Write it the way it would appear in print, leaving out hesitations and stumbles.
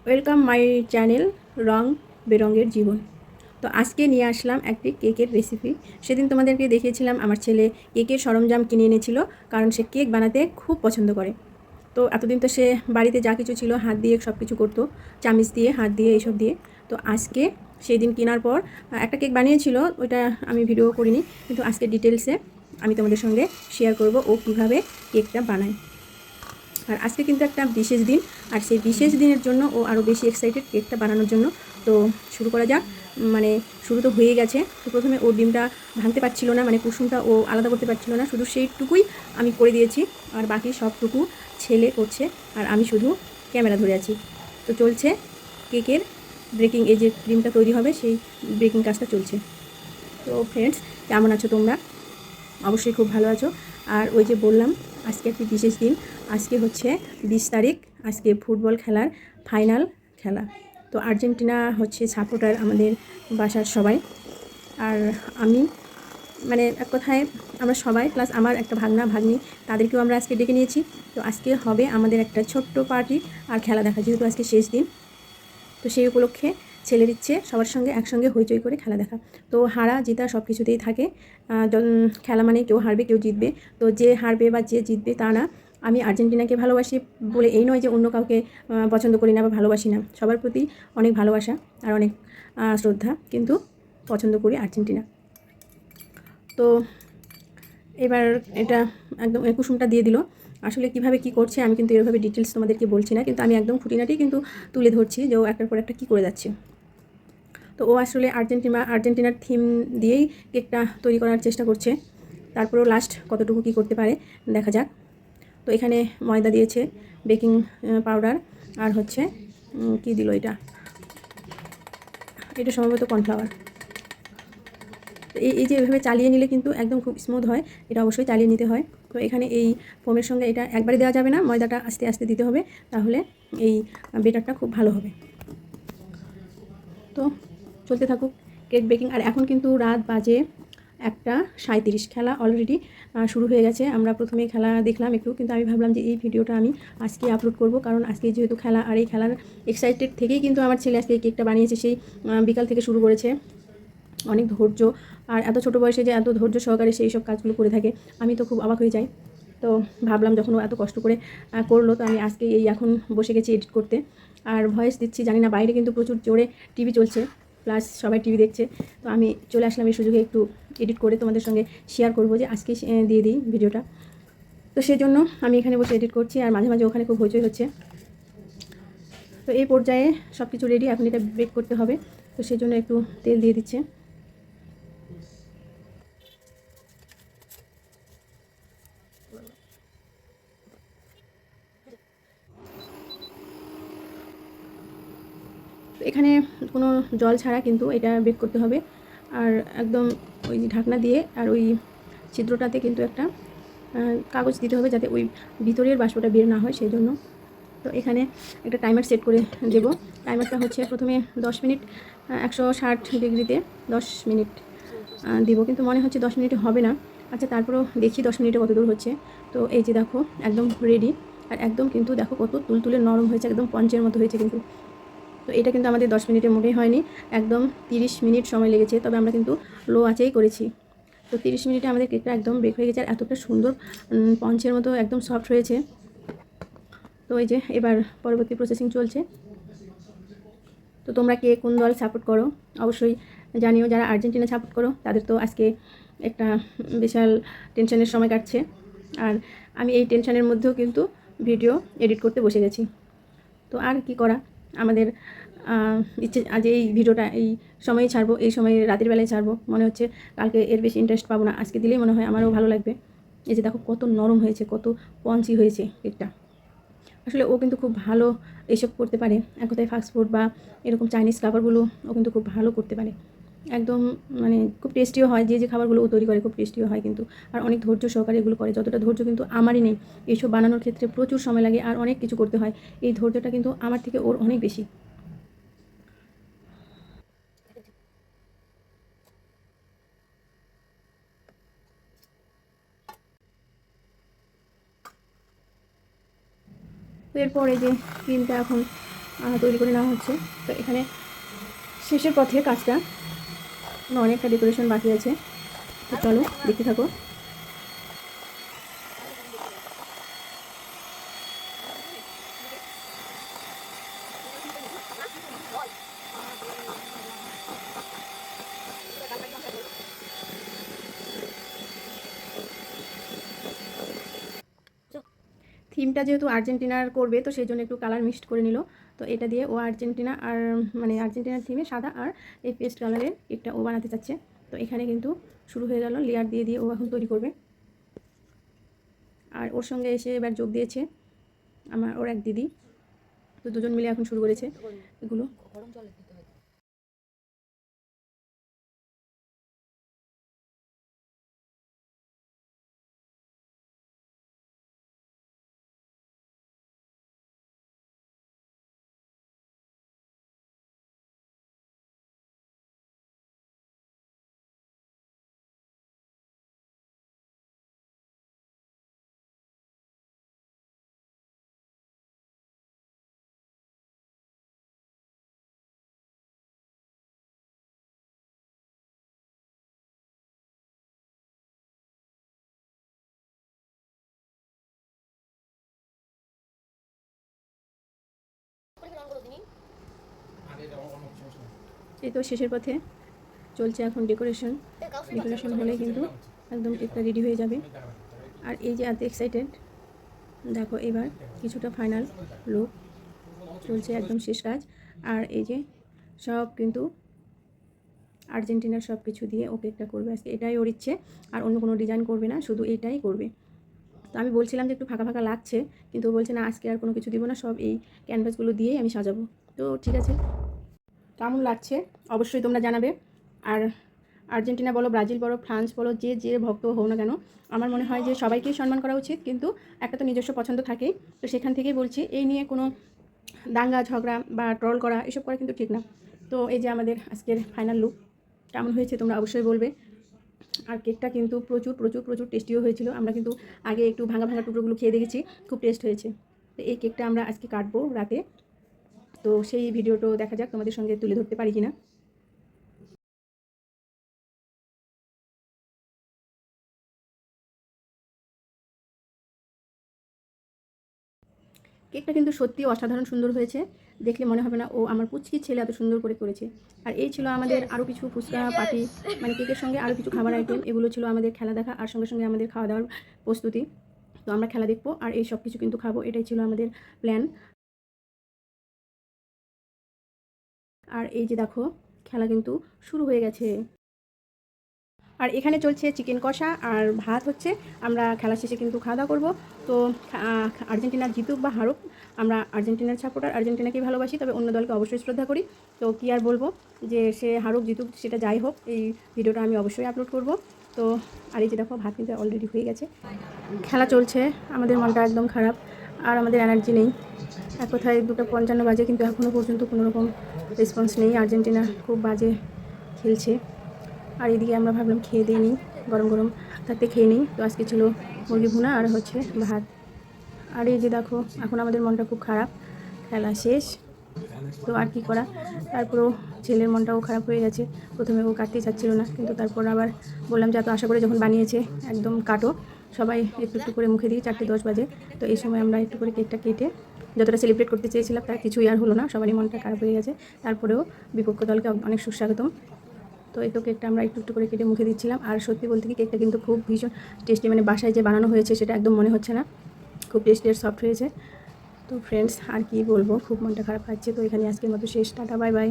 Welcome my channel রং বেরঙের জীবন। তো আজকে নিয়ে আসলাম একটি কেকের রেসিপি। সেদিন তোমাদেরকে দেখিয়েছিলাম আমার ছেলে কেকের সরঞ্জাম কিনে এনেছিল, কারণ সে কেক বানাতে খুব পছন্দ করে। তো এতদিন তো সে বাড়িতে যা কিছু ছিল হাত দিয়ে সব কিছু করতো, চামিচ দিয়ে, হাত দিয়ে, এইসব দিয়ে। তো আজকে সেই দিন কেনার পর একটা কেক বানিয়েছিল, ওইটা আমি ভিডিও করিনি, কিন্তু আজকে ডিটেলসে আমি তোমাদের সঙ্গে শেয়ার করব ও কীভাবে কেকটা বানায়। আর আজকে কিন্তু একটা বিশেষ দিন, আর সেই বিশেষ দিনের জন্য ও আরও বেশি এক্সাইটেড কেকটা বানানোর জন্য। তো শুরু করা যাক। মানে শুরু তো হয়ে গেছে। তো প্রথমে ও ডিমটা ভাঙতে পারছিল না, মানে কুসুমটা ও আলাদা করতে পারছিল না, শুধু সেইটুকুই আমি করে দিয়েছি, আর বাকি সবটুকু ছেলে করছে, আর আমি শুধু ক্যামেরা ধরে আছি। তো চলছে কেকের বেকিং, এই যে ক্রিমটা তৈরি হবে সেই বেকিং কাজটা চলছে। তো ফ্রেন্ডস, কেমন আছো তোমরা? অবশ্যই খুব ভালো আছো। আর ওই যে বললাম আজকে একটি বিশেষ দিন, আজকে হচ্ছে 20 তারিখ, আজকে ফুটবল খেলার ফাইনাল খেলা। তো আর্জেন্টিনা হচ্ছে সাপোর্টার আমাদের বাসার সবাই। আর আমি, মানে এক কথায় আমরা সবাই, প্লাস আমার একটা ভাগনা ভাগ্নি, তাদেরকেও আমরা আজকে ডেকে নিয়েছি। তো আজকে হবে আমাদের একটা ছোট্ট পার্টি আর খেলা দেখা, যেহেতু আজকে শেষ দিন। তো সেই উপলক্ষে ছেলের ইচ্ছে সবার সঙ্গে একসঙ্গে হইচই করে খেলা দেখা। তো হারা জিতা সব কিছুতেই থাকে। খেলা মানে কেউ হারবে কেউ জিতবে। তো যে হারবে বা যে জিতবে তা না। আমি আর্জেন্টিনাকে ভালোবাসি বলে এই নয় যে অন্য কাউকে পছন্দ করি না বা ভালোবাসি না। সবার প্রতি অনেক ভালোবাসা আর অনেক শ্রদ্ধা, কিন্তু পছন্দ করি আর্জেন্টিনা। তো এবার এটা একদম কুসুমটা দিয়ে দিল। আসলে কিভাবে কি করছে আমি কিন্তু এভাবে ডিটেলস তোমাদেরকে বলছি না, কিন্তু আমি একদম খুঁটিনাটি কিন্তু তুলে ধরছি যে ও একটার পর একটা কী করে যাচ্ছে। তো ও আসলে আর্জেন্টিনার থিম দিয়েই কেকটা তৈরি করার চেষ্টা করছে। তারপরেও লাস্ট কতটুকু কী করতে পারে দেখা যাক। তো এখানে ময়দা দিয়েছে, বেকিং পাউডার, আর হচ্ছে কী দিল এটা, এটা সম্ভবত কর্নফ্লাওয়ার। এই যে এভাবে চালিয়ে নিলে কিন্তু একদম খুব স্মুথ হয়, এটা অবশ্যই চালিয়ে নিতে হয়। তো এখানে এই ফোমের সঙ্গে এটা একবারে দেওয়া যাবে না, ময়দাটা আস্তে আস্তে দিতে হবে, তাহলে এই বেটারটা খুব ভালো হবে। তো চলতে থাকুক কেক বেকিং। আর এখন কিন্তু রাত বাজে 1:37, খেলা অলরেডি শুরু হয়ে গেছে। আমরা প্রথমেই খেলা দেখলাম একটু, কিন্তু আমি ভাবলাম যে এই ভিডিওটা আমি আজকে আপলোড করব, কারণ আজকে যেহেতু খেলা, আর এই খেলার এক্সাইটেড থেকেই কিন্তু আমার ছেলে আজকে এই কেকটা বানিয়েছে। সেই বিকাল থেকে শুরু করেছে, অনেক ধৈর্য, আর এত ছোটো বয়সে যে এত ধৈর্য সহকারে সেই সব কাজগুলো করে থাকে, আমি তো খুব অবাক হয়ে যাই। তো ভাবলাম যখন ও এত কষ্ট করে করলো, তো আমি আজকে এই এখন বসে গেছি এডিট করতে আর ভয়েস দিচ্ছি। জানি না বাইরে কিন্তু প্রচুর জোরে টিভি চলছে, প্লাস সবাই টিভি দেখছে। তো আমি চলে আসলাম এই সুযোগে একটু এডিট করে তোমাদের সঙ্গে শেয়ার করবো, যে আজকে দিয়ে দিই ভিডিওটা। তো সেই জন্য আমি এখানে বসে এডিট করছি, আর মাঝে মাঝে ওখানে খুব হইচই হচ্ছে। তো এই পর্যায়ে সব কিছু রেডি, এখন এটা বেক করতে হবে। তো সেই জন্য একটু তেল দিয়ে দিচ্ছে। তো এখানে কোনো জল ছাড়া কিন্তু এটা বেক করতে হবে। আর একদম ওই ঢাকনা দিয়ে আর ওই ছিদ্রটাতে কিন্তু একটা কাগজ দিতে হবে, যাতে ওই ভিতরের বাষ্পটা বের না হয়, সেই জন্য। তো এখানে একটা টাইমার সেট করে দেব। টাইমারটা হচ্ছে প্রথমে 10 মিনিট, 160 ডিগ্রিতে 10 মিনিট দিব, কিন্তু মনে হচ্ছে 10 মিনিটে হবে না। আচ্ছা, তারপরেও দেখি 10 মিনিটে কত দূর হচ্ছে। তো এই যে দেখো একদম রেডি, আর একদম কিন্তু দেখো কত তুলতুলে নরম হয়েছে, একদম পঞ্চের মতো হয়েছে কিন্তু। তো এটা কিন্তু আমাদের 10 মিনিটের মোটেই হয়নি, একদম 30 মিনিট সময় লেগেছে, তবে আমরা কিন্তু লো আঁচেই করেছি। তো 30 মিনিটে আমাদের কেকটা একদম বেক হয়ে গেছে, আর এতটা সুন্দর পঞ্চের মতো একদম সফট হয়েছে। তো এই যে এবার পরবর্তী প্রসেসিং চলছে। তো তোমরা কে কোন দল সাপোর্ট করো অবশ্যই জানিও। যারা আর্জেন্টিনা সাপোর্ট করো তাদের তো আজকে একটা বিশাল টেনশনের সময় কাটছে, আর আমি এই টেনশনের মধ্যেও কিন্তু ভিডিও এডিট করতে বসে গেছি। তো আর কি করা, আমাদের ইচ্ছে আজ এই ভিডিওটা এই সময়ে ছাড়বো, এই সময়ে রাতের বেলায় ছাড়বো। মনে হচ্ছে কালকে এর বেশি ইন্টারেস্ট পাবো না, আজকে দিলেই মনে হয় আমারও ভালো লাগবে। এই যে দেখো কত নরম হয়েছে, কত পঞ্চি হয়েছে কেকটা। আসলে ও কিন্তু খুব ভালো এইসব করতে পারে, এক কথায় ফাস্টফুড বা এরকম চাইনিজ খাবারগুলো ও কিন্তু খুব ভালো করতে পারে। একদম মানে খুব টেস্টিও হয়, যে যে খাবারগুলো ও তৈরি করে খুব টেস্টিও হয় কিন্তু। আর অনেক ধৈর্য সহকারে এগুলো করে, যতটা ধৈর্য কিন্তু আমারই নেই। এইসব বানানোর ক্ষেত্রে প্রচুর সময় লাগে আর অনেক কিছু করতে হয়, এই ধৈর্যটা কিন্তু আমার থেকে ওর অনেক বেশি। তো এরপর এই যে ক্রিমটা এখন তৈরি করে নেওয়া হচ্ছে। তো এখানে শেষের পথে কাজটা, অনেকটা ডেকোরেশন বাকি আছে। তো চলো দেখতে থাকো। থিমটা যেহেতু আর্জেন্টিনার করবে, তো সেই জন্য একটু কালার মিক্সড করে নিল। তো এটা দিয়ে ও আর্জেন্টিনা আর মানে আর্জেন্টিনার থিমে সাদা আর এই পেস্ট কালারের কেকটা ও বানাতে চাচ্ছে। তো এখানে কিন্তু শুরু হয়ে গেল, লেয়ার দিয়ে দিয়ে ও এখন তৈরি করবে। আর ওর সঙ্গে এসে এবার যোগ দিয়েছে ওর এক দিদি। তো দুজন মিলে এখন শুরু করেছে এগুলো। এই তো শেষের পথে চলছে এখন ডেকোরেশন হলেই কিন্তু একদম কেকটা রেডি হয়ে যাবে। আর এই যে এত এক্সাইটেড, দেখো এবার কিছুটা ফাইনাল লুক চলছে, একদম শেষ কাজ। আর এই যে সব কিন্তু আর্জেন্টিনার সব কিছু দিয়ে ও কেকটা করবে আজকে, এটাই ওর ইচ্ছে। আর অন্য কোনো ডিজাইন করবে না, শুধু এটাই করবে। তো আমি বলছিলাম যে একটু ফাঁকা ফাঁকা লাগছে, কিন্তু ও বলছে না আজকে আর কোনো কিছু দিব না, সব এই ক্যানভাসগুলো দিয়েই আমি সাজাবো। তো ঠিক আছে, কেমন লাগছে অবশ্যই তোমরা জানাবে। আর আর্জেন্টিনা বলো, ব্রাজিল বলো, ফ্রান্স বলো, যে যে ভক্ত হও না কেন, আমার মনে হয় যে সবাইকেই সম্মান করা উচিত। কিন্তু একটা তো নিজস্ব পছন্দ থাকেই। তো সেখান থেকেই বলছি, এই নিয়ে কোনো দাঙ্গা ঝগড়া বা ট্রল করা এসব করা কিন্তু ঠিক না। তো এই যে আমাদের আজকের ফাইনাল লুক কেমন হয়েছে তোমরা অবশ্যই বলবে। আর কেকটা কিন্তু প্রচুর প্রচুর প্রচুর টেস্টিও হয়েছিল। আমরা কিন্তু আগে একটু ভাঙা ভাঙা টুকরোগুলো খেয়ে দেখেছি, খুব টেস্ট হয়েছে। তো এই কেকটা আমরা আজকে কাটবো রাতে। তো সেই ভিডিওটাও দেখা যাক তোমাদের সঙ্গে তুলে ধরতে পারি কিনা। কেকটা কিন্তু সত্যি অসাধারণ সুন্দর হয়েছে, দেখলে মনে হবে না ও আমার পুচকি ছেলে এত সুন্দর করে করেছে। আর এই ছিল আমাদের আরও কিছু ফুচকা পাটি, মানে কেকের সঙ্গে আরও কিছু খাবার আইটেম। এগুলো ছিল আমাদের খেলা দেখা, আর সঙ্গে সঙ্গে আমাদের খাওয়া দাওয়ার প্রস্তুতি। তো আমরা খেলা দেখবো আর এই সব কিছু কিন্তু খাবো, এটাই ছিল আমাদের প্ল্যান। আর এই যে দেখো খেলা কিন্তু শুরু হয়ে গেছে। আর এখানে চলছে চিকেন কষা আর ভাত হচ্ছে। আমরা খেলা শেষে কিন্তু খাওয়া দাওয়া করবো। তো আর্জেন্টিনার জিতুক বা হারুক, আমরা আর্জেন্টিনার সাপোর্টার, আর্জেন্টিনাকেই ভালোবাসি, তবে অন্য দলকে অবশ্যই শ্রদ্ধা করি। তো কী আর বলবো, যে সে হারুক জিতুক সেটা যাই হোক, এই ভিডিওটা আমি অবশ্যই আপলোড করব। তো আর এই যে দেখো ভাত কিন্তু অলরেডি হয়ে গেছে। খেলা চলছে, আমাদের মনটা একদম খারাপ, আর আমাদের এনার্জি নেই। এক কথায় 2:55 বাজে, কিন্তু এখনও পর্যন্ত কোনো রকম রেসপন্স নেই। আর্জেন্টিনা খুব বাজে খেলছে। আর এদিকে আমরা ভাবলাম খেয়ে দিয়ে নিই, গরম গরম থাকতে খেয়ে নিই। তো আজকে ছিল মুরগি ভুনা আর হচ্ছে ভাত। আর এই যে দেখো এখন আমাদের মনটা খুব খারাপ, খেলা শেষ। তো আর কি করা, তারপরেও ছেলের মনটাও খারাপ হয়ে গেছে। প্রথমে ও কাটতেই চাচ্ছিল না, কিন্তু তারপর আবার বললাম যে এত আশা করে যখন বানিয়েছে একদম কাটো, সবাই একটু একটু করে মুখে দিই। 4:10 বাজে। তো এই সময় আমরা একটু করে কেকটা কেটে যতটা সেলিব্রেট করতে চেয়েছিলাম তার কিছুই আর হলো না, সবারই মনটা খারাপ হয়ে গেছে। তারপরেও বিপক্ষ দলকে অনেক সুস্বাগতম। তো এই তো কেকটা আমরা একটু একটু করে কেটে মুখে দিচ্ছিলাম। আর সত্যি বলতে কি কেকটা কিন্তু খুব ভীষণ টেস্টি, মানে বাসায় যে বানানো হয়েছে সেটা একদম মনে হচ্ছে না, খুব টেস্টি আর সফট হয়েছে। তো ফ্রেন্ডস আর কি বলবো, খুব মনটা খারাপ লাগছে। তো এখানে আজকের মতো শেষ, টাটা বাই বাই।